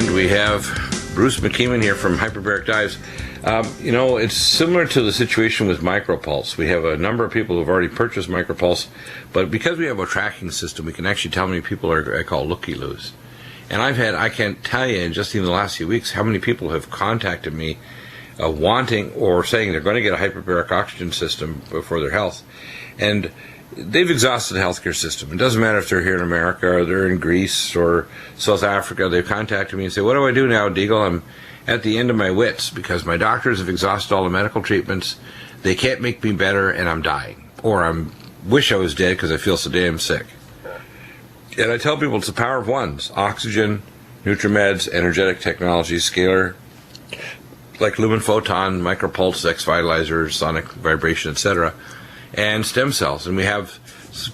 And we have Bruce McKeeman here from Hyperbaric Dives. It's similar to the situation with MicroPulse. We have a number of people who have already purchased MicroPulse, but because we have a tracking system, we can actually tell how many people are, I call looky-loos. And I can't tell you in just even the last few weeks how many people have contacted me wanting or saying they're going to get a hyperbaric oxygen system for their health. And they've exhausted the healthcare system. It doesn't matter if they're here in America or they're in Greece or South Africa. They've contacted me and say, what do I do now, Deagle? I'm at the end of my wits because my doctors have exhausted all the medical treatments. They can't make me better and I'm dying. Or I wish I was dead because I feel so damn sick. And I tell people it's the power of ones. Oxygen, Nutrimeds, energetic technologies, scalar, like Lumen Photon, Micropulse, X Vitalizer, sonic vibration, etc., and stem cells. And we have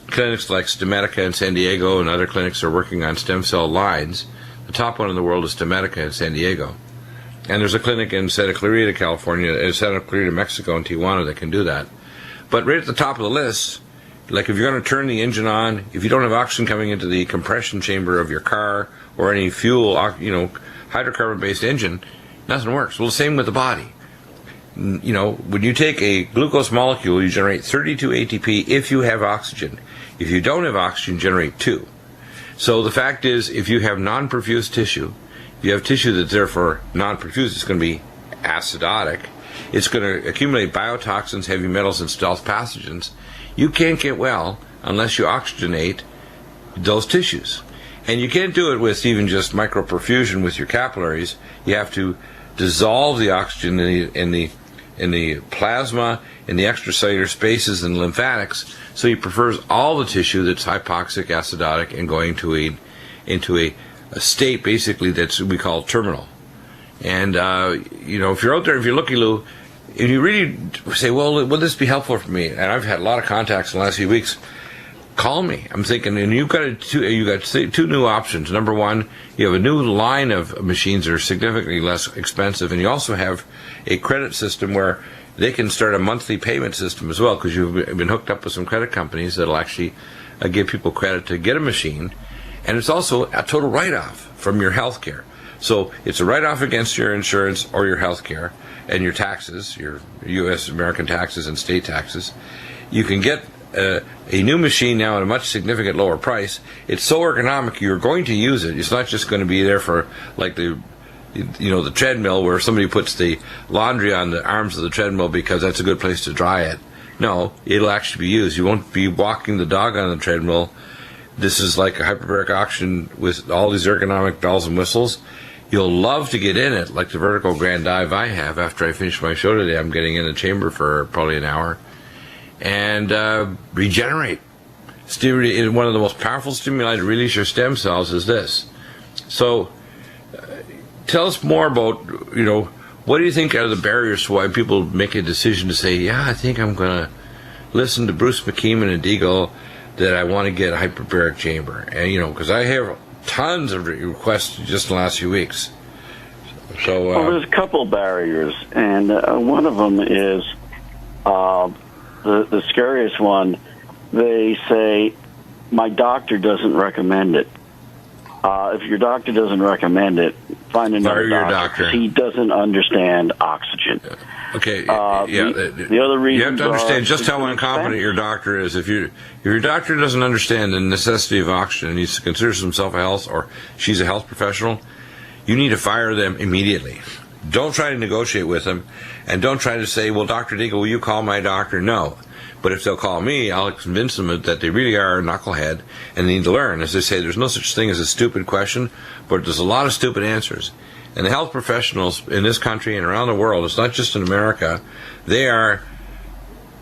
clinics like Nutrimedical in San Diego, and other clinics are working on stem cell lines. The top one in the world is Nutrimedical in San Diego. And there's a clinic in Santa Clarita, California, Santa Clarita, Mexico, and Tijuana that can do that. But right at the top of the list, like if you're going to turn the engine on, if you don't have oxygen coming into the compression chamber of your car or any fuel, hydrocarbon-based engine, nothing works. Well, the same with the body. When you take a glucose molecule, you generate 32 ATP if you have oxygen. If you don't have oxygen, generate 2. So the fact is, if you have non-perfused tissue, if you have tissue that's therefore non-perfused, it's going to be acidotic. It's going to accumulate biotoxins, heavy metals, and stealth pathogens. You can't get well unless you oxygenate those tissues. And you can't do it with even just microperfusion with your capillaries. You have to dissolve the oxygen in the plasma, in the extracellular spaces and lymphatics, so he prefers all the tissue that's hypoxic, acidotic, and going into a state basically that's we call terminal. And if you're out there, if you're looky-loo, if you really say, well, will this be helpful for me? And I've had a lot of contacts in the last few weeks. Call me. I'm thinking, and you've got two new options. Number one, you have a new line of machines that are significantly less expensive, and you also have a credit system where they can start a monthly payment system as well, because you've been hooked up with some credit companies that'll actually give people credit to get a machine, and it's also a total write-off from your health care. So it's a write-off against your insurance or your health care and your taxes, your U.S. American taxes and state taxes. You can get a new machine now at a much significant lower price. It's so ergonomic, you're going to use it. It's not just going to be there for like the treadmill where somebody puts the laundry on the arms of the treadmill because that's a good place to dry it. No, it'll actually be used. You won't be walking the dog on the treadmill. This is like a hyperbaric oxygen with all these ergonomic bells and whistles. You'll love to get in it, like the vertical grand dive I have. After I finish my show today, I'm getting in the chamber for probably an hour and regenerate. One of the most powerful stimuli to release your stem cells is this. So tell us more about, what do you think are the barriers to why people make a decision to say, yeah, I think I'm going to listen to Bruce McKeeman and Deagle that I want to get a hyperbaric chamber. And, because I have tons of requests just in the last few weeks. So, well, there's a couple barriers, and one of them is the scariest one. They say, my doctor doesn't recommend it. If your doctor doesn't recommend it, find another doctor. He doesn't understand oxygen. Okay. The other reason you have to understand just how incompetent your doctor is. If your doctor doesn't understand the necessity of oxygen and he considers himself a health or she's a health professional, you need to fire them immediately. Don't try to negotiate with them, and don't try to say, well, Dr. Deagle, will you call my doctor? No. But if they'll call me, I'll convince them that they really are a knucklehead and they need to learn. As they say, there's no such thing as a stupid question, but there's a lot of stupid answers. And the health professionals in this country and around the world, it's not just in America, they are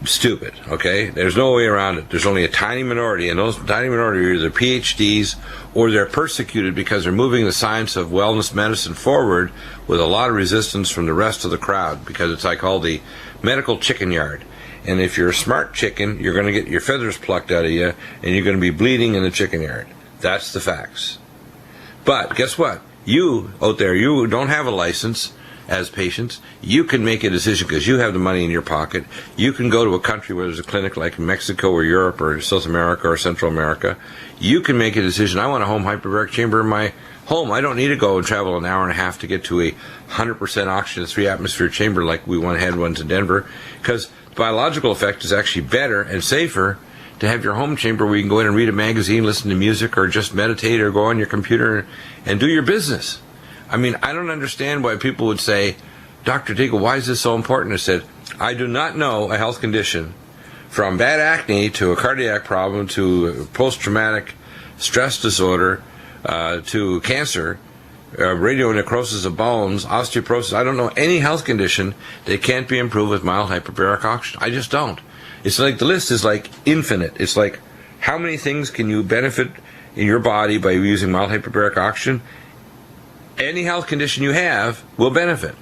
stupid, okay? There's no way around it. There's only a tiny minority, and those tiny minority are either PhDs or they're persecuted because they're moving the science of wellness medicine forward with a lot of resistance from the rest of the crowd, because it's like called the medical chicken yard. And if you're a smart chicken, you're going to get your feathers plucked out of you, and you're going to be bleeding in the chicken yard. That's the facts. But guess what? You out there, you don't have a license as patients. You can make a decision because you have the money in your pocket. You can go to a country where there's a clinic like Mexico or Europe or South America or Central America. You can make a decision. I want a home hyperbaric chamber in my home. I don't need to go and travel an hour and a half to get to a 100% oxygen 3-atmosphere chamber like we had ones in Denver, because the biological effect is actually better and safer to have your home chamber where you can go in and read a magazine, listen to music, or just meditate or go on your computer and do your business. I mean, I don't understand why people would say, Dr. Deagle, why is this so important? I said, I do not know a health condition, from bad acne to a cardiac problem to post-traumatic stress disorder to cancer, radionecrosis of bones, osteoporosis. I don't know any health condition that can't be improved with mild hyperbaric oxygen. I just don't. It's like the list is like infinite. It's like, how many things can you benefit in your body by using mild hyperbaric oxygen? Any health condition you have will benefit.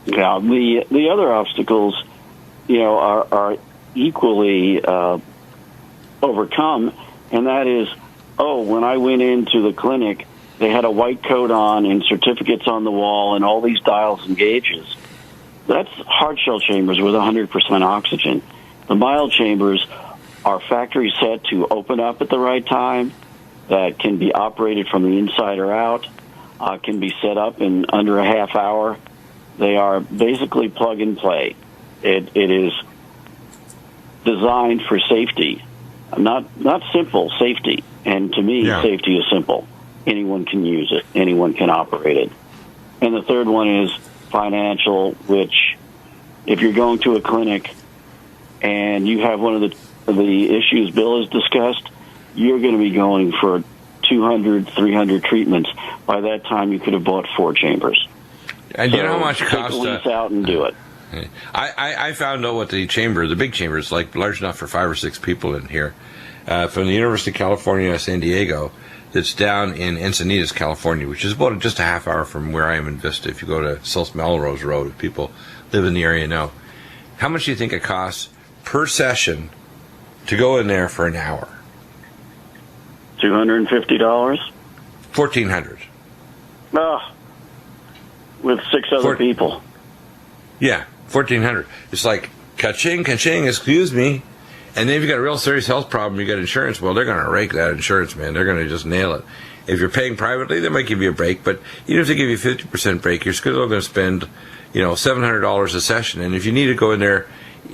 Yeah, the other obstacles, are equally overcome, and that is, when I went into the clinic, they had a white coat on and certificates on the wall and all these dials and gauges. That's hard shell chambers with 100% oxygen. The mild chambers are factory set to open up at the right time, that can be operated from the inside or out, can be set up in under a half hour. They are basically plug and play. It is designed for safety, not simple safety. And to me, Safety is simple. Anyone can use it. Anyone can operate it. And the third one is financial, which if you're going to a clinic and you have one of the issues Bill has discussed, you're going to be going for 200, 300 treatments. By that time, you could have bought 4 chambers. And you know how much it costs? Take a lease out and do it. I found out what the big chamber is like, large enough for 5 or 6 people in here, from the University of California, San Diego, that's down in Encinitas, California, which is about just a half hour from where I am in Vista. If you go to South Melrose Road, if people live in the area know. How much do you think it costs per session to go in there for an hour? $250? $1,400. With 6 other people. Yeah, $1,400. It's like, ka-ching, ka-ching, excuse me. And then if you've got a real serious health problem, you got insurance, well, they're going to rake that insurance, man. They're going to just nail it. If you're paying privately, they might give you a break, but even if they give you a 50% break, you're still going to spend, $700 a session. And if you need to go in there,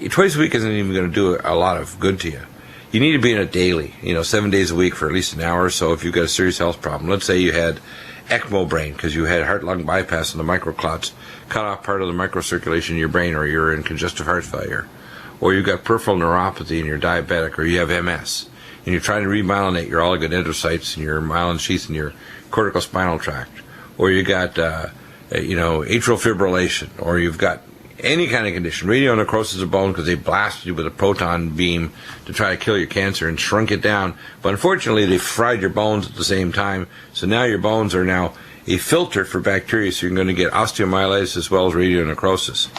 twice a week isn't even going to do a lot of good to you. You need to be in it daily, 7 days a week for at least an hour or so if you've got a serious health problem. Let's say you had ECMO brain because you had heart-lung bypass and the microclots cut off part of the microcirculation in your brain, or you're in congestive heart failure, or you've got peripheral neuropathy and you're diabetic, or you have MS, and you're trying to remyelinate your oligodendrocytes and your myelin sheath in your corticospinal tract, or you got atrial fibrillation, or you've got any kind of condition, radionecrosis of bone because they blasted you with a proton beam to try to kill your cancer and shrunk it down. But unfortunately, they fried your bones at the same time. So now your bones are now a filter for bacteria, so you're going to get osteomyelitis as well as radionecrosis.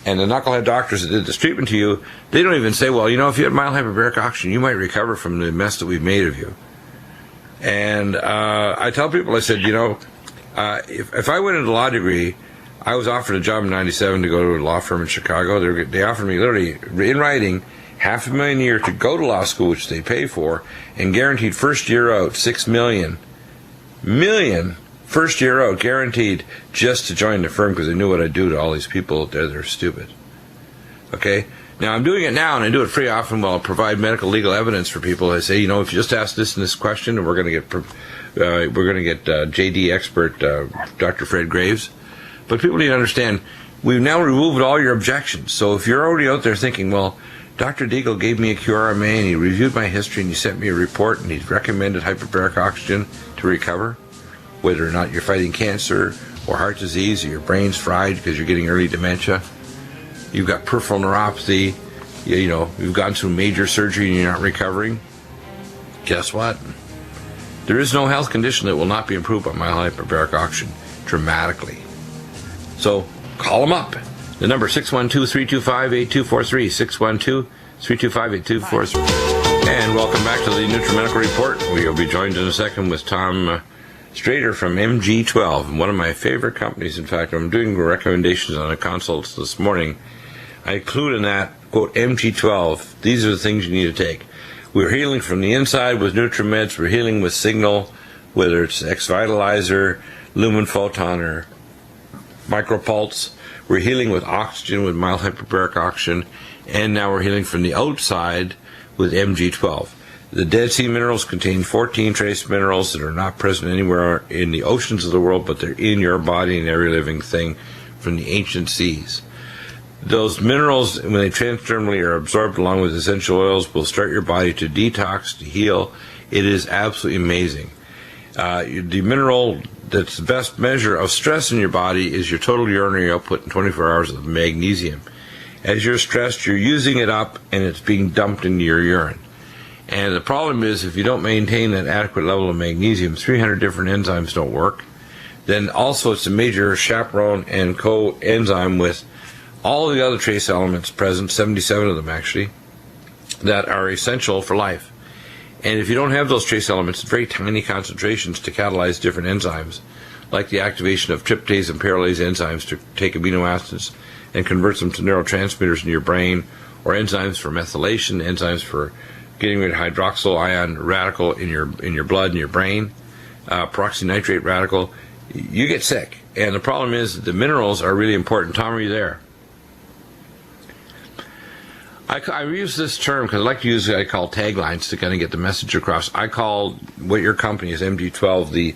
And the knucklehead doctors that did this treatment to you, they don't even say, well, if you had mild hyperbaric oxygen, you might recover from the mess that we've made of you. And I tell people, I said, if I went into law degree, I was offered a job in 97 to go to a law firm in Chicago. They offered me literally, in writing, $500,000 a year to go to law school, which they pay for, and guaranteed first year out $6 million first year out, guaranteed, just to join the firm because they knew what I'd do to all these people out there that are stupid. Okay? Now, I'm doing it now, and I do it free often while I provide medical legal evidence for people. I say, if you just ask this and this question, and we're going to get JD expert Dr. Fred Graves. But people need to understand, we've now removed all your objections. So if you're already out there thinking, well, Dr. Deagle gave me a QRMA and he reviewed my history and he sent me a report and he's recommended hyperbaric oxygen to recover, whether or not you're fighting cancer or heart disease or your brain's fried because you're getting early dementia, you've got peripheral neuropathy, you've gone through major surgery and you're not recovering, guess what? There is no health condition that will not be improved by mild hyperbaric oxygen dramatically. So call them up. The number 612-325-8243, 612-325-8243. And welcome back to the Nutrimedical Report. We will be joined in a second with Tom Strader from MG12, one of my favorite companies. In fact, I'm doing recommendations on the consults this morning. I include in that, quote, MG12. These are the things you need to take. We're healing from the inside with NutriMeds. We're healing with Signal. whether it's X-Vitalizer, Lumen Photon, or Micropulse. We're healing with oxygen, with mild hyperbaric oxygen, and now we're healing from the outside with MG12. The Dead Sea minerals contain 14 trace minerals that are not present anywhere in the oceans of the world, but they're in your body and every living thing from the ancient seas. Those minerals, when they transdermally are absorbed along with essential oils, will start your body to detox, to heal. It is absolutely amazing. The mineral that's the best measure of stress in your body is your total urinary output in 24 hours of magnesium. As you're stressed, you're using it up, and it's being dumped into your urine. And the problem is, if you don't maintain an adequate level of magnesium, 300 different enzymes don't work. Then also it's a major chaperone and coenzyme with all the other trace elements present, 77 of them actually, that are essential for life. And if you don't have those trace elements, very tiny concentrations to catalyze different enzymes, like the activation of tryptase and paralase enzymes to take amino acids and convert them to neurotransmitters in your brain, or enzymes for methylation, enzymes for getting rid of hydroxyl ion radical in your blood and your brain, peroxynitrate radical, you get sick. And the problem is that the minerals are really important. Tom, are you there? I use this term because I like to use what I call taglines to kind of get the message across. I call what your company is, MG12,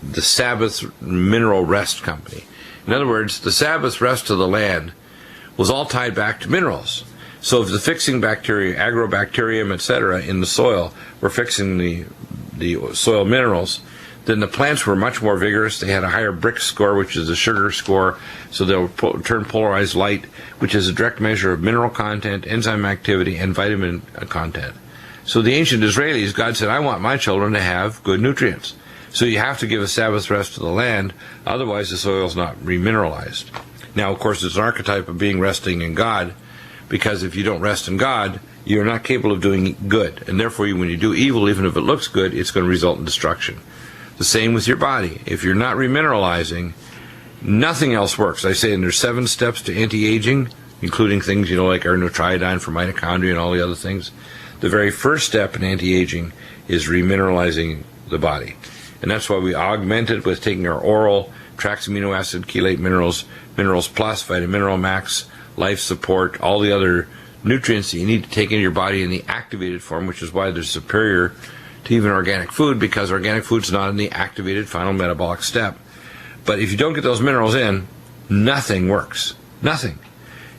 the Sabbath Mineral Rest Company. In other words, the Sabbath rest of the land was all tied back to minerals. So if the fixing bacteria, agrobacterium, etc., in the soil were fixing the soil minerals, then the plants were much more vigorous. They had a higher Brix score, which is a sugar score, so they'll turn polarized light, which is a direct measure of mineral content, enzyme activity, and vitamin content. So the ancient Israelis, God said, I want my children to have good nutrients. So you have to give a Sabbath rest to the land, otherwise the soil's not remineralized. Now, of course, it's an archetype of being resting in God, because if you don't rest in God, you're not capable of doing good. And therefore, when you do evil, even if it looks good, it's going to result in destruction. The same with your body. If you're not remineralizing, nothing else works. I say, and there's 7 steps to anti-aging, including things, like our Nutriodine for mitochondria and all the other things. The very first step in anti-aging is remineralizing the body. And that's why we augment it with taking our oral Trax amino acid, chelate minerals, Minerals Plus, Vitamineral Max, Life Support, all the other nutrients that you need to take into your body in the activated form, which is why they're superior to even organic food, because organic food's not in the activated final metabolic step. But if you don't get those minerals in, nothing works. Nothing.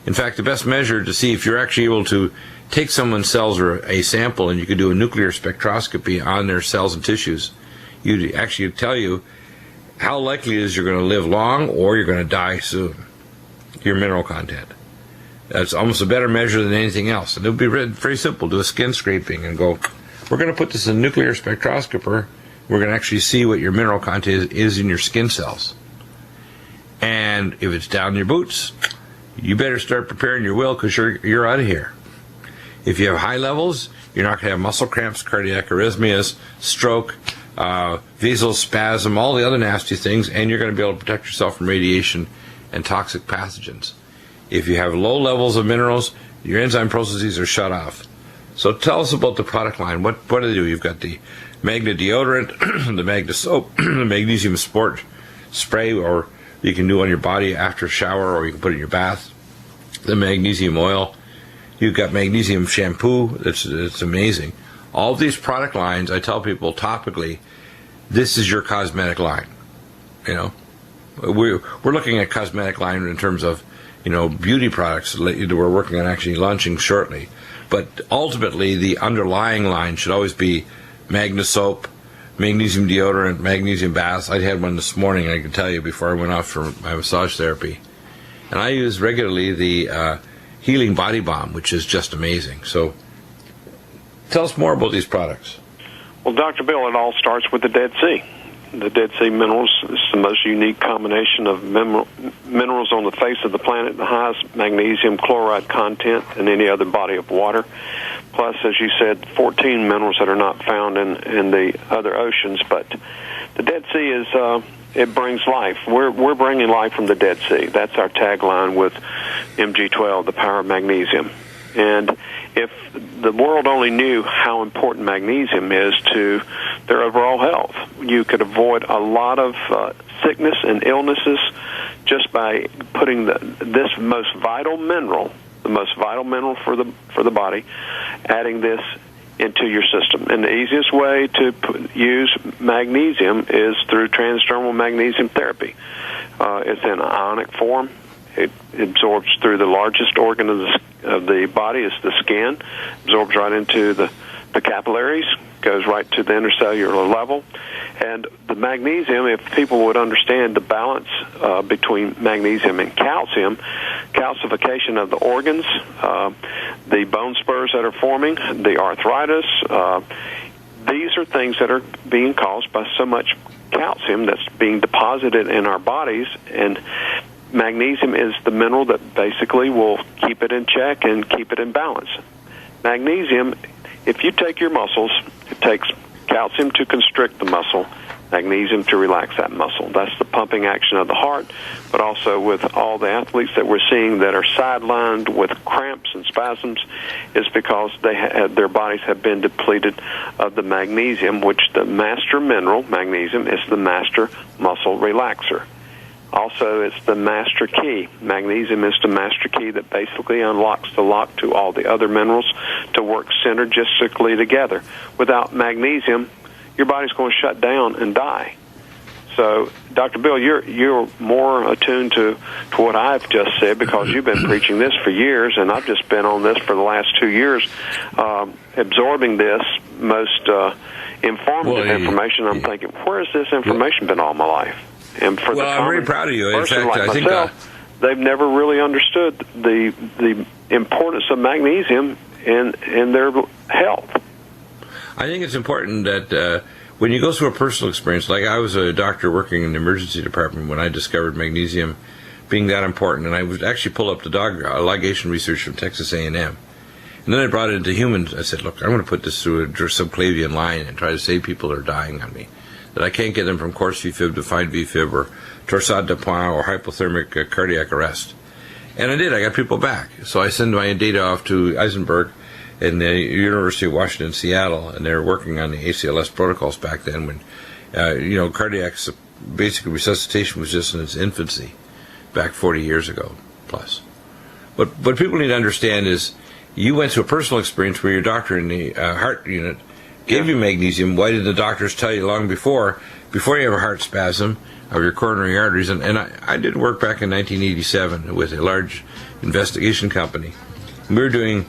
In fact, the best measure to see if you're actually able to take someone's cells or a sample and you could do a nuclear spectroscopy on their cells and tissues, you'd actually tell you how likely it is you're going to live long or you're going to die soon. Your mineral content. That's almost a better measure than anything else. And it would be very simple. Do a skin scraping and go, we're going to put this in a nuclear spectroscoper. We're going to actually see what your mineral content is in your skin cells. And if it's down in your boots, you better start preparing your will, because you're out of here. If you have high levels, you're not going to have muscle cramps, cardiac arrhythmias, stroke, vasospasm, all the other nasty things, and you're going to be able to protect yourself from radiation and toxic pathogens. If you have low levels of minerals, your enzyme processes are shut off. So tell us about the product line. What do they do? You've got the Magna deodorant, the Magna soap, the Magnesium Sport spray, or you can do on your body after a shower, or you can put it in your bath. The magnesium oil. You've got magnesium shampoo. It's amazing. All of these product lines, I tell people topically, this is your cosmetic line. We're looking at cosmetic line in terms of beauty products that we're working on actually launching shortly. But ultimately, the underlying line should always be Magna soap, magnesium deodorant, magnesium baths. I had one this morning, I can tell you, before I went off for my massage therapy. And I use regularly the Healing Body Balm, which is just amazing. So tell us more about these products. Well, Dr. Bill, it all starts with the Dead Sea. The Dead Sea minerals is the most unique combination of minerals on the face of the planet, the highest magnesium chloride content in any other body of water. Plus, as you said, 14 minerals that are not found in the other oceans. But the Dead Sea is it brings life. We're bringing life from the Dead Sea. That's our tagline with MG12, the power of magnesium. And if the world only knew how important magnesium is to their overall health. You could avoid a lot of sickness and illnesses just by putting this most vital mineral, the most vital mineral for the body, adding this into your system. And the easiest way to use magnesium is through transdermal magnesium therapy. It's in ionic form. It absorbs through the largest organ of the body, is the skin, absorbs right into the capillaries, goes right to the intercellular level. And the magnesium, if people would understand the balance between magnesium and calcium, calcification of the organs, the bone spurs that are forming, the arthritis, these are things that are being caused by so much calcium that's being deposited in our bodies, and magnesium is the mineral that basically will keep it in check and keep it in balance. Magnesium, if you take your muscles, it takes calcium to constrict the muscle, magnesium to relax that muscle. That's the pumping action of the heart, but also with all the athletes that we're seeing that are sidelined with cramps and spasms is because their bodies have been depleted of the magnesium, which the master mineral, magnesium, is the master muscle relaxer. Also, it's the master key. Magnesium is the master key that basically unlocks the lock to all the other minerals to work synergistically together. Without magnesium, your body's going to shut down and die. So, Dr. Bill, you're more attuned to what I've just said because you've been preaching this for years, and I've just been on this for the last 2 years, absorbing this most informative information. I'm thinking, where has this information been all my life? And for I'm very proud of you. In fact, like I think they've never really understood the importance of magnesium in their health. I think it's important that when you go through a personal experience, like I was a doctor working in the emergency department when I discovered magnesium being that important, and I would actually pull up the dog ligation research from Texas A&M. And then I brought it into humans. I said, look, I'm going to put this through a subclavian line and try to save people that are dying on me. That I can't get them from coarse VFib to fine VFib or torsade de pointes or hypothermic cardiac arrest. And I did. I got people back. So I send my data off to Eisenberg in the University of Washington, Seattle, and they're working on the ACLS protocols back then when, cardiac basic resuscitation was just in its infancy back 40 years ago plus. What people need to understand is you went through a personal experience where your doctor in the heart unit gave you magnesium. Why did the doctors tell you long before you have a heart spasm of your coronary arteries? And I did work back in 1987 with a large investigation company. We were doing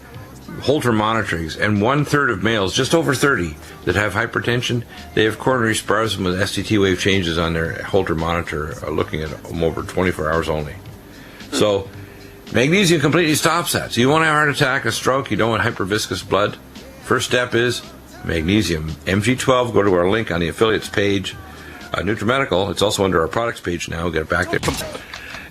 Holter monitorings, and 1/3 of males, just over 30, that have hypertension, they have coronary spasm with STT wave changes on their Holter monitor, looking at them over 24 hours only. So magnesium completely stops that. So you want a heart attack, a stroke, you don't want hyperviscous blood. First step is magnesium. MG12, go to our link on the affiliates page. Nutrimedical, it's also under our products page now. We'll get it back there.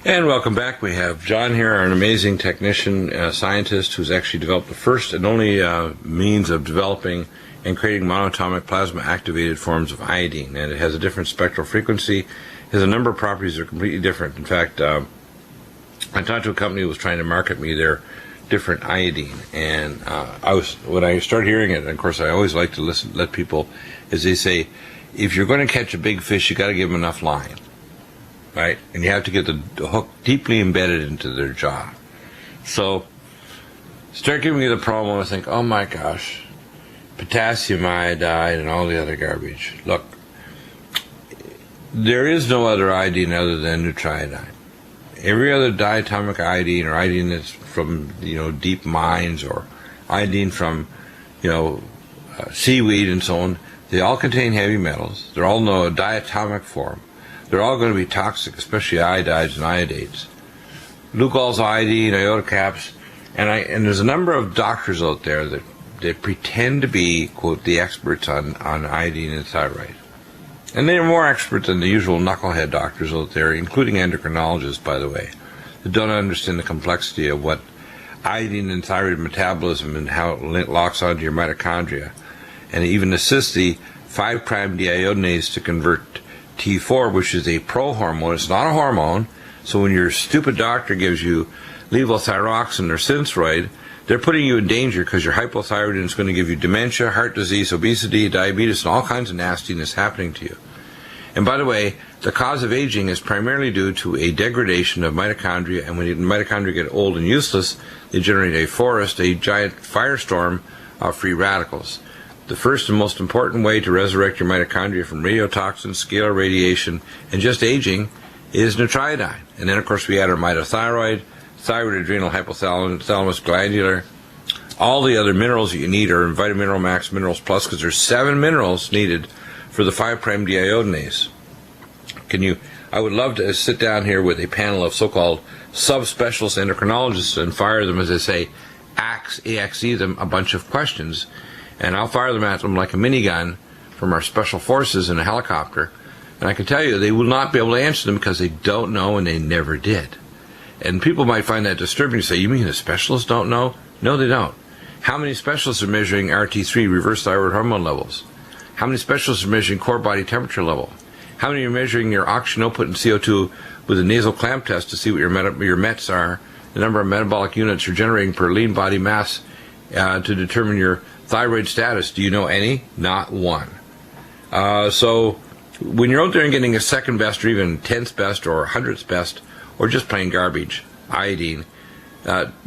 And welcome back. We have John here, an amazing technician, scientist who's actually developed the first and only means of developing and creating monatomic plasma-activated forms of iodine. And it has a different spectral frequency. It has a number of properties that are completely different. In fact, I talked to a company who was trying to market me their different iodine, and when I started hearing it, and of course I always like to let people, as they say, if you're going to catch a big fish, you got to give them enough line, right? And you have to get the hook deeply embedded into their jaw. So start giving me the problem, I think, oh my gosh, potassium iodide and all the other garbage. Look, there is no other iodine other than Nutrimedical. Every other diatomic iodine or iodine that's from deep mines or iodine from seaweed and so on, they all contain heavy metals. They're all in a diatomic form. They're all going to be toxic, especially iodides and iodates. Lugol's iodine, iota caps, and there's a number of doctors out there that pretend to be, quote, the experts on iodine and thyroid. And they're more expert than the usual knucklehead doctors out there, including endocrinologists, by the way, that don't understand the complexity of what iodine and thyroid metabolism and how it locks onto your mitochondria, and even assists the 5' deiodinase to convert T4, which is a prohormone. It's not a hormone. So when your stupid doctor gives you levothyroxine or Synthroid they're putting you in danger because your hypothyroidism is going to give you dementia, heart disease, obesity, diabetes, and all kinds of nastiness happening to you. And by the way, the cause of aging is primarily due to a degradation of mitochondria, and when the mitochondria get old and useless, they generate a forest, a giant firestorm of free radicals. The first and most important way to resurrect your mitochondria from radiotoxins, scalar radiation, and just aging is Nutrimedical. And then, of course, we add our mitothyroid, thyroid, adrenal, hypothalamus, glandular. All the other minerals that you need are in Vitamineral Max Minerals Plus, because there's 7 minerals needed for the 5' deiodinase. I would love to sit down here with a panel of so-called subspecialist endocrinologists and fire them, as they say, AXE them a bunch of questions. And I'll fire them at them like a minigun from our special forces in a helicopter. And I can tell you, they will not be able to answer them because they don't know and they never did. And people might find that disturbing to say, you mean the specialists don't know? No, they don't. How many specialists are measuring RT3, reverse thyroid hormone levels? How many specialists are measuring core body temperature level? How many are measuring your oxygen output and CO2 with a nasal clamp test to see what your METs are, the number of metabolic units you're generating per lean body mass to determine your thyroid status? Do you know any? Not one. So when you're out there and getting a second best or even 10th best or 100th best or just plain garbage, iodine,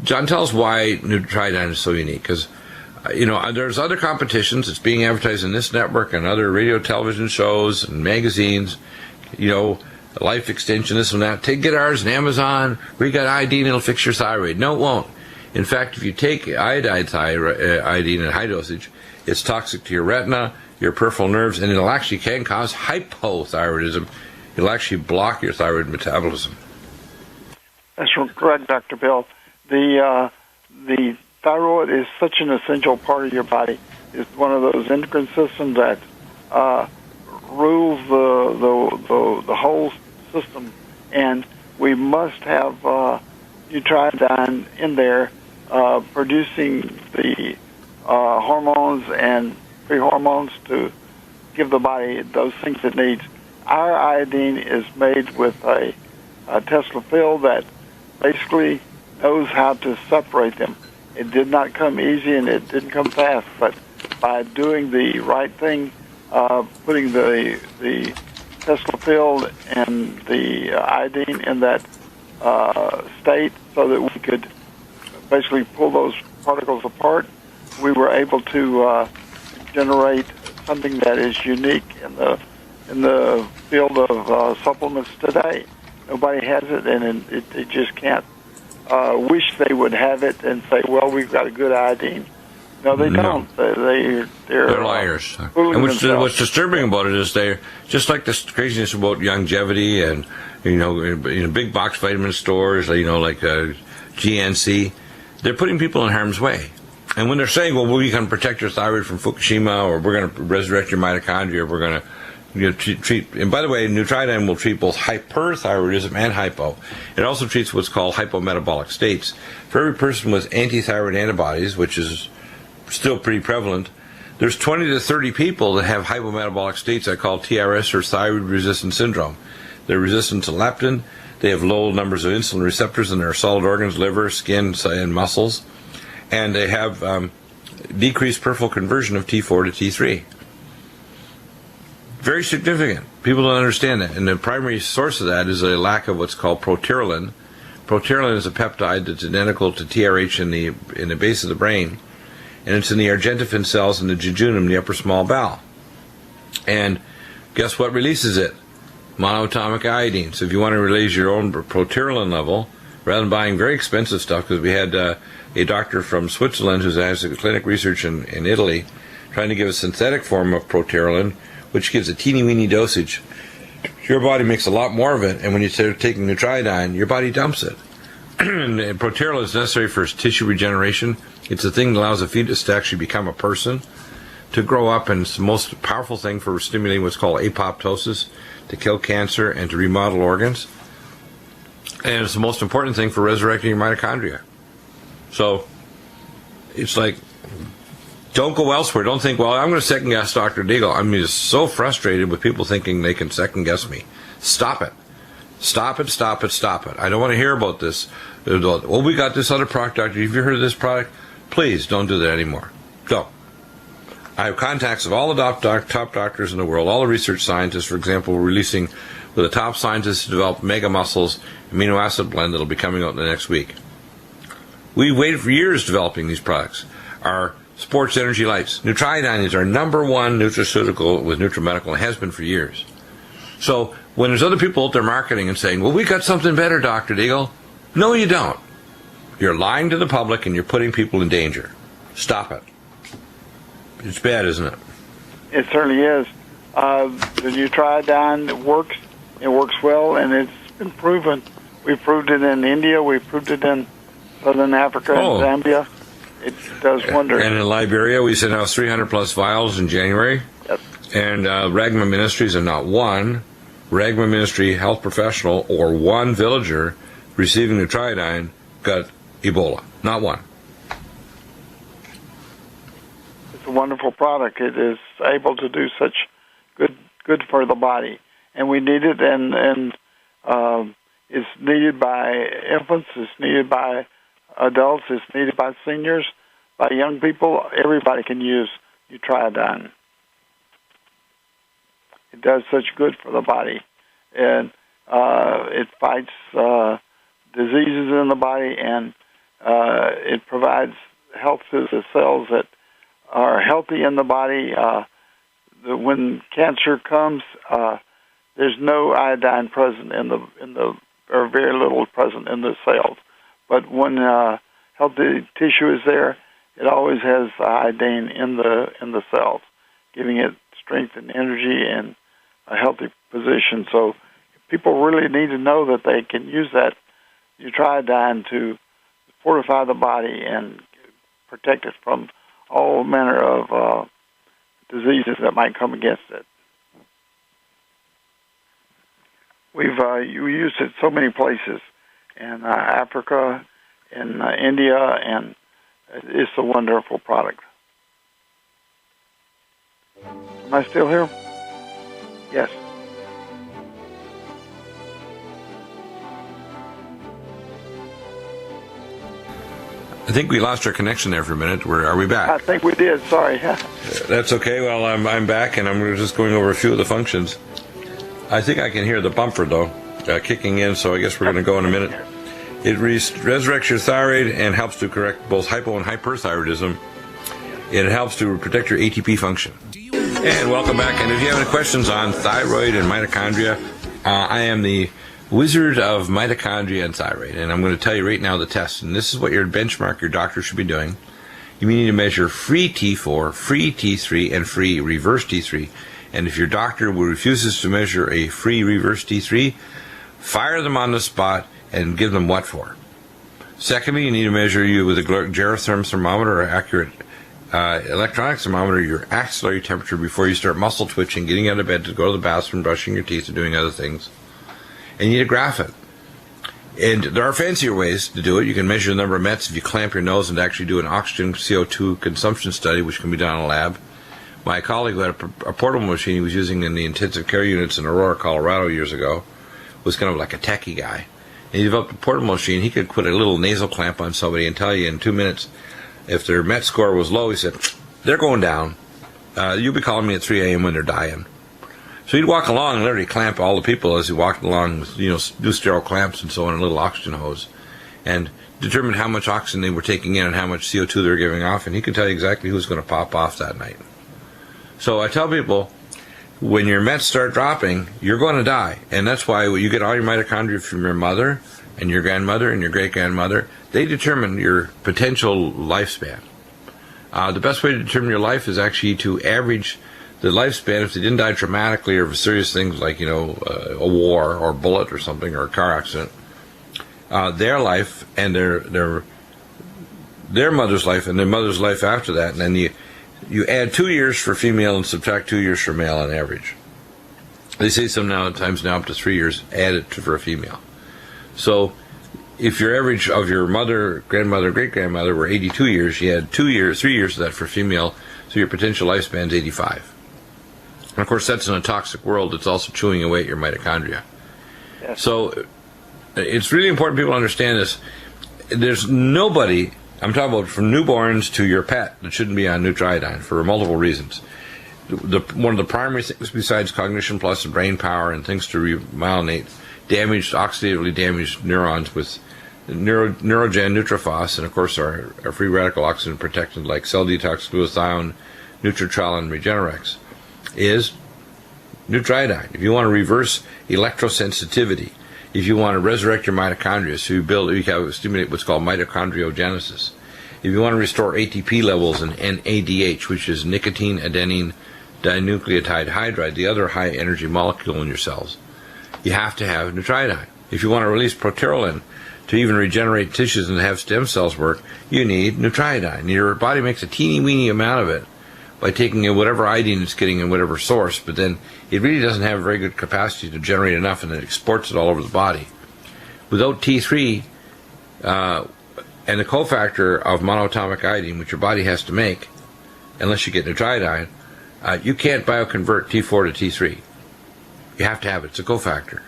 John, tell us why Nutrimedical is so unique. Because there's other competitions. It's being advertised in this network and other radio, television shows and magazines. Life Extension, this and that. Get ours on Amazon. We got iodine, it'll fix your thyroid. No, it won't. In fact, if you take iodine in high dosage, it's toxic to your retina, your peripheral nerves, and it'll actually can cause hypothyroidism. It'll actually block your thyroid metabolism. That's correct, Dr. Bill. The thyroid is such an essential part of your body. It's one of those endocrine systems that rules the whole system, and we must have Nutrimedical in there producing the hormones and free hormones to give the body those things it needs. Our iodine is made with a Tesla field that basically knows how to separate them. It did not come easy and it didn't come fast, but by doing the right thing, putting the Tesla field and the iodine in that state so that we could basically pull those particles apart, we were able to generate something that is unique in the field of supplements today. Nobody has it, and they just can't wish they would have it and say, well, we've got a good iodine. No, they don't. They're liars. And what's disturbing about it is they're just like this craziness about longevity and big box vitamin stores, like GNC. They're putting people in harm's way. And when they're saying, well, we can protect your thyroid from Fukushima, or we're going to resurrect your mitochondria, or we're going to treat. And by the way, Nutrimedical will treat both hyperthyroidism and hypo. It also treats what's called hypometabolic states. For every person with antithyroid antibodies, which is still pretty prevalent, there's 20 to 30 people that have hypometabolic states I call TRS, or thyroid resistant syndrome. They're resistant to leptin. They have low numbers of insulin receptors in their solid organs, liver, skin, and muscles. And they have decreased peripheral conversion of T4 to T3. Very significant. People don't understand that. And the primary source of that is a lack of what's called proteolin. Proteolin is a peptide that's identical to TRH in the base of the brain. And it's in the argentophil cells in the jejunum, the upper small bowel. And guess what releases it? Monoatomic iodine. So if you want to raise your own proteolin level, rather than buying very expensive stuff, because we had a doctor from Switzerland who has a clinic research in Italy trying to give a synthetic form of proteolin, which gives a teeny-weeny dosage. Your body makes a lot more of it, and when you start taking Nutrimedical, your body dumps it. And proteolin is necessary for tissue regeneration. It's the thing that allows a fetus to actually become a person, to grow up, and it's the most powerful thing for stimulating what's called apoptosis, to kill cancer and to remodel organs. And it's the most important thing for resurrecting your mitochondria. So it's like, don't go elsewhere. Don't think, well, I'm going to second guess Dr. Deagle. I'm just so frustrated with people thinking they can second guess me. Stop it. Stop it, stop it, stop it. I don't want to hear about this. Well, we got this other product, doctor. Have you heard of this product? Please don't do that anymore. Don't. I have contacts of all the top doctors in the world, all the research scientists, for example, we're releasing with the top scientists to develop Mega Muscles amino acid blend that will be coming out in the next week. We waited for years developing these products. Our Sports Energy Lights. Nutrimedical is our number one nutraceutical with Nutrimedical and has been for years. So when there's other people out there marketing and saying, well, we got something better, Dr. Deagle. No, you don't. You're lying to the public and you're putting people in danger. Stop it. It's bad, isn't it? It certainly is. The Nutrimedical works. It works well, and it's been proven. We proved it in India. We proved it in Southern Africa and Zambia. It does wonders. And in Liberia, we sent out 300-plus vials in January. Yep. And Ragma Ministries, and not one Ragma Ministry health professional or one villager receiving Nutrimedical got Ebola. Not one. It's a wonderful product. It is able to do such good for the body. And we need it, and it's needed by infants, it's needed by adults, it's needed by seniors, by young people. Everybody can use Nutrimedical. It does such good for the body, and it fights diseases in the body, and it provides health to the cells that are healthy in the body. When cancer comes, there's no iodine present in the or very little present in the cells. But when healthy tissue is there, it always has iodine in the cells, giving it strength and energy and a healthy position. So people really need to know that they can use that Nutrimedical to fortify the body and protect it from all manner of diseases that might come against it. We've used it so many places, in Africa, in India, and it's a wonderful product. Am I still here? Yes. I think we lost our connection there for a minute. Are we back? I think we did. Sorry. That's okay. Well, I'm back, and I'm just going over a few of the functions. I think I can hear the bumper, though, kicking in, so I guess we're going to go in a minute. It resurrects your thyroid and helps to correct both hypo and hyperthyroidism. It helps to protect your ATP function. And welcome back. And if you have any questions on thyroid and mitochondria, I am the wizard of mitochondria and thyroid, and I'm going to tell you right now the test. And this is what your benchmark your doctor should be doing. You need to measure free T4, free T3, and free reverse T3. And if your doctor refuses to measure a free reverse T3, fire them on the spot and give them what for. Secondly, you need to measure you with a gerotherm thermometer or accurate electronic thermometer your axillary temperature before you start muscle twitching, getting out of bed to go to the bathroom, brushing your teeth, or doing other things. And you need to graph it. And there are fancier ways to do it. You can measure the number of METs if you clamp your nose and actually do an oxygen CO2 consumption study, which can be done in a lab. My colleague who had a portable machine he was using in the intensive care units in Aurora, Colorado years ago, was kind of like a techie guy. And he developed a portable machine. He could put a little nasal clamp on somebody and tell you in 2 minutes if their MET score was low. He said, they're going down. You'll be calling me at 3 a.m. when they're dying. So he'd walk along and literally clamp all the people as he walked along with, new sterile clamps and so on, a little oxygen hose, and determine how much oxygen they were taking in and how much CO2 they were giving off, and he could tell you exactly who's going to pop off that night. So I tell people, when your meds start dropping, you're going to die. And that's why you get all your mitochondria from your mother and your grandmother and your great-grandmother. They determine your potential lifespan. The best way to determine your life is actually to average the lifespan, if they didn't die traumatically or for serious things like, a war or a bullet or something or a car accident, their life and their mother's life and their mother's life after that, and then you add 2 years for female and subtract 2 years for male on average. They say sometimes now up to 3 years added for a female. So if your average of your mother, grandmother, great-grandmother were 82 years, you had 3 years of that for female, so your potential lifespan is 85. And of course, that's in a toxic world. It's also chewing away at your mitochondria. Yes. So it's really important people understand this. There's nobody I'm talking about from newborns to your pet that shouldn't be on Nutrimedical for multiple reasons. One of the primary things besides cognition plus and brain power and things to remyelinate oxidatively damaged neurons with Neurogen, Nutrifos, and of course our free radical oxygen protectant like cell detox, glutathione, Nutritrol, and Regenerex is Nutrimedical. If you want to reverse electrosensitivity, if you want to resurrect your mitochondria, so you stimulate what's called mitochondriogenesis. If you want to restore ATP levels and NADH, which is nicotine adenine dinucleotide hydride, the other high energy molecule in your cells, you have to have Nutrimedical. If you want to release proteolin to even regenerate tissues and have stem cells work, you need Nutrimedical. Your body makes a teeny weeny amount of it by taking in whatever iodine it's getting in whatever source, but then it really doesn't have a very good capacity to generate enough, and it exports it all over the body. Without T3 and the cofactor of monoatomic iodine, which your body has to make, unless you get Nutrimedical, you can't bioconvert T4 to T3. You have to have it. It's a cofactor.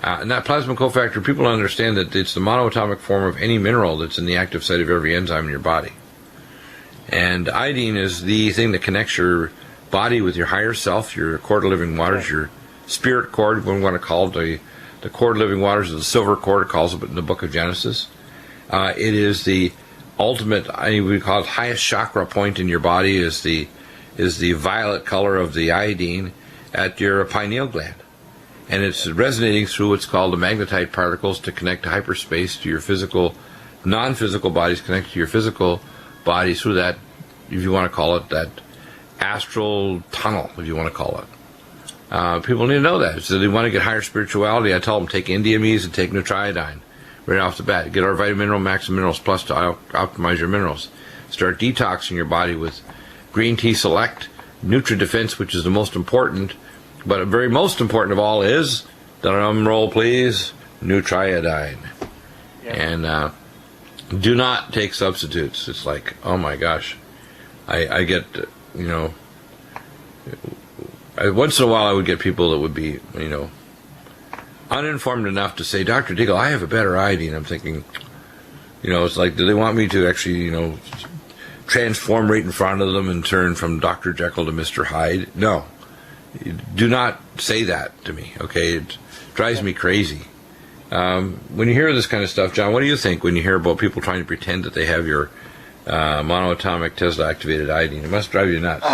And that plasma cofactor, people understand that it's the monoatomic form of any mineral that's in the active site of every enzyme in your body. And iodine is the thing that connects your body with your higher self, your cord of living waters, your spirit cord, we want to call it the cord of living waters, the silver cord, it calls it in the book of Genesis. It is the ultimate, we call it highest chakra point in your body, is the violet color of the iodine at your pineal gland. And it's resonating through what's called the magnetite particles to connect to hyperspace, to your physical, non-physical bodies, connect to your physical body through that, if you want to call it, that astral tunnel, if you want to call it. People need to know that. So they want to get higher spirituality. I tell them, take NDMEs and take Nutrimedical right off the bat. Get our Vitamin Mineral Max and Minerals Plus to optimize your minerals. Start detoxing your body with Green Tea Select, Nutri-Defense, which is the most important, but very most important of all is, drum roll please, Nutrimedical. Yeah. And do not take substitutes. It's like, oh my gosh, I get, once in a while I would get people that would be, uninformed enough to say, Dr. Deagle, I have a better iodine. I'm thinking, it's like, do they want me to actually, transform right in front of them and turn from Dr. Jekyll to Mr. Hyde? No. Do not say that to me, okay? It drives me crazy. When you hear this kind of stuff, John, what do you think when you hear about people trying to pretend that they have your monoatomic Tesla-activated iodine? It must drive you nuts.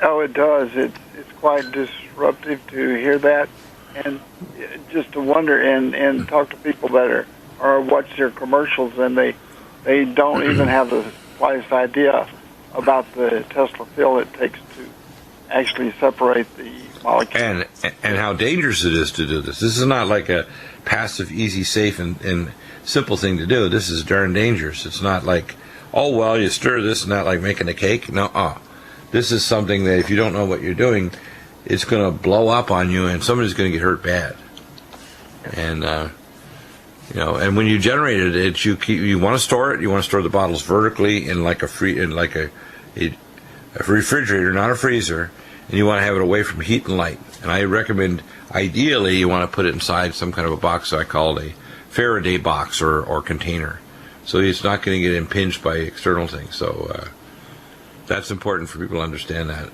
Oh, it does. It's quite disruptive to hear that, and just to wonder and talk to people that or watch their commercials, and they don't even have the slightest idea about the Tesla fill it takes to actually separate the molecules. And how dangerous it is to do this. This is not like a passive, easy, safe, and simple thing to do. This is darn dangerous. It's not like, oh, well, you stir this, not like making a cake. No, this is something that if you don't know what you're doing, it's going to blow up on you, and somebody's going to get hurt bad. And and when you generate it, you want to store it. You want to store the bottles vertically in like a refrigerator, not a freezer, and you want to have it away from heat and light. And I recommend, ideally, you want to put it inside some kind of a box I call a Faraday box or container, so it's not going to get impinged by external things. So that's important for people to understand that.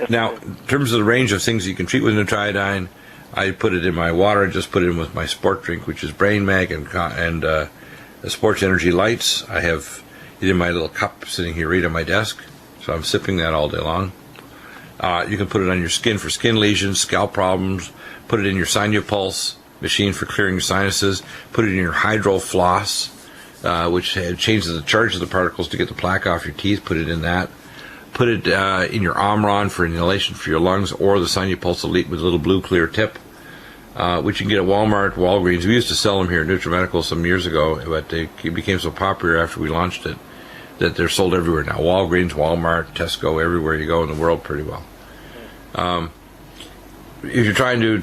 Now, in terms of the range of things you can treat with Nutrimedical, I put it in my water. I just put it in with my sport drink, which is Brain Mag and the Sports Energy Lights. I have it in my little cup sitting here right on my desk, so I'm sipping that all day long. You can put it on your skin for skin lesions, scalp problems. Put it in your Sinupulse machine for clearing your sinuses. Put it in your Hydro Floss, which changes the charge of the particles to get the plaque off your teeth. Put it in that. Put it in your Omron for inhalation for your lungs, or the Sinupulse Elite with a little blue clear tip, which you can get at Walmart, Walgreens. We used to sell them here at Nutrimedical some years ago, but they became so popular after we launched it that they're sold everywhere now. Walgreens, Walmart, Tesco, everywhere you go in the world pretty well. If you're trying to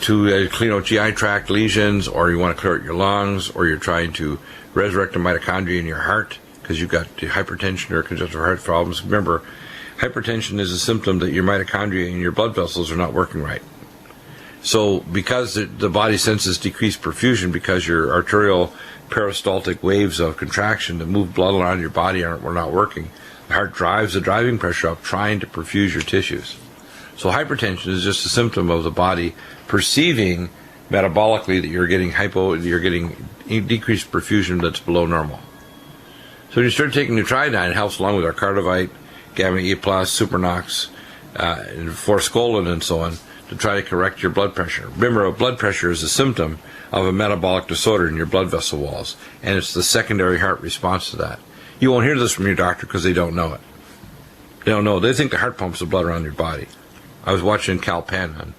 clean out GI tract lesions, or you want to clear out your lungs, or you're trying to resurrect the mitochondria in your heart because you've got hypertension or congestive heart problems, remember, hypertension is a symptom that your mitochondria and your blood vessels are not working right. So because the body senses decreased perfusion because your arterial peristaltic waves of contraction to move blood around your body were not working. The heart drives the driving pressure up, trying to perfuse your tissues. So hypertension is just a symptom of the body perceiving metabolically that you're getting decreased perfusion that's below normal. So when you start taking Nutrimedical, it helps along with our Cardivite, Gamma E+, Supernox, and Forskolin and so on, to try to correct your blood pressure. Remember, blood pressure is a symptom of a metabolic disorder in your blood vessel walls, and it's the secondary heart response to that. You won't hear this from your doctor because they don't know it. They don't know. They think the heart pumps the blood around your body. I was watching Cal Penn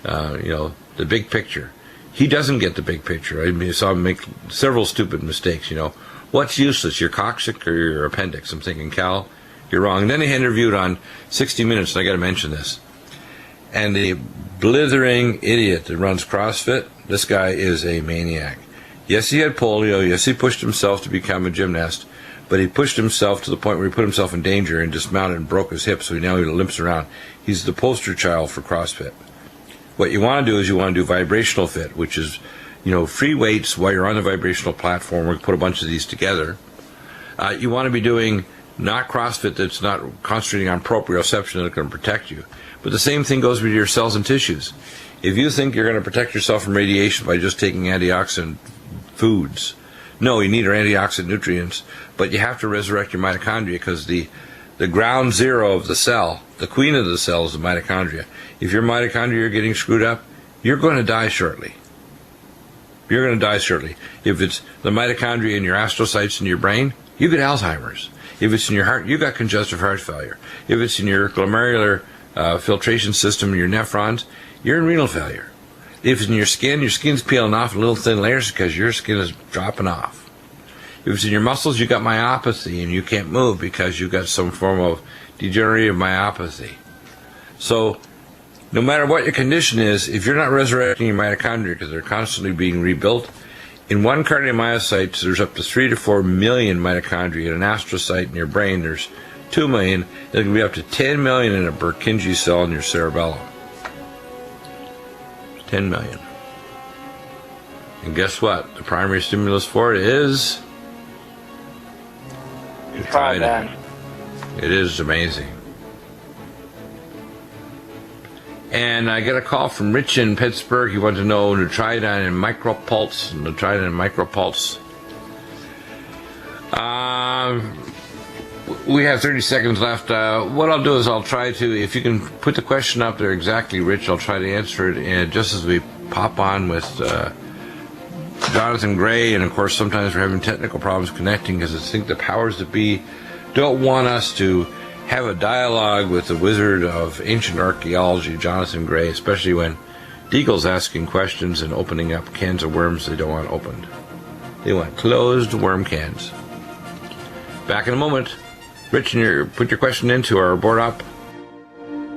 on, the big picture. He doesn't get the big picture. I saw him make several stupid mistakes. What's useless, your coccyx or your appendix? I'm thinking, Cal, you're wrong. And then he interviewed on 60 Minutes, and I got to mention this. And the blithering idiot that runs CrossFit, this guy is a maniac. Yes, he had polio. Yes, he pushed himself to become a gymnast. But he pushed himself to the point where he put himself in danger and dismounted and broke his hip, so now he limps around. He's the poster child for CrossFit. What you want to do is you want to do vibrational fit, which is, free weights while you're on the vibrational platform. We put a bunch of these together. You want to be doing not CrossFit that's not concentrating on proprioception that's going to protect you. But the same thing goes with your cells and tissues. If you think you're going to protect yourself from radiation by just taking antioxidant foods, no, you need your antioxidant nutrients, but you have to resurrect your mitochondria because the ground zero of the cell, the queen of the cell, is the mitochondria. If your mitochondria are getting screwed up, you're going to die shortly. You're going to die shortly. If it's the mitochondria in your astrocytes in your brain, you get Alzheimer's. If it's in your heart, you got congestive heart failure. If it's in your glomerular filtration system and your nephrons, you're in renal failure. If it's in your skin's peeling off in little thin layers because your skin is dropping off. If it's in your muscles, you got myopathy and you can't move because you got some form of degenerative myopathy. So, no matter what your condition is, if you're not resurrecting your mitochondria because they're constantly being rebuilt, in one cardiomyocyte there's up to 3 to 4 million mitochondria. In an astrocyte in your brain there's 2 million. There can be up to 10 million in a Purkinje cell in your cerebellum. 10 million. And guess what? The primary stimulus for it is Nutrimedical. It is amazing. And I got a call from Rich in Pittsburgh. He wanted to know Nutrimedical and micropulse. Nutrimedical and micropulse. We have 30 seconds left. What I'll do is I'll try to, if you can put the question up there exactly, Rich, I'll try to answer it. And just as we pop on with Jonathan Gray, and of course sometimes we're having technical problems connecting because I think the powers that be don't want us to have a dialogue with the wizard of ancient archaeology, Jonathan Gray, especially when Deagle's asking questions and opening up cans of worms they don't want opened. They want closed worm cans. Back in a moment. Rich, put your question into our board up.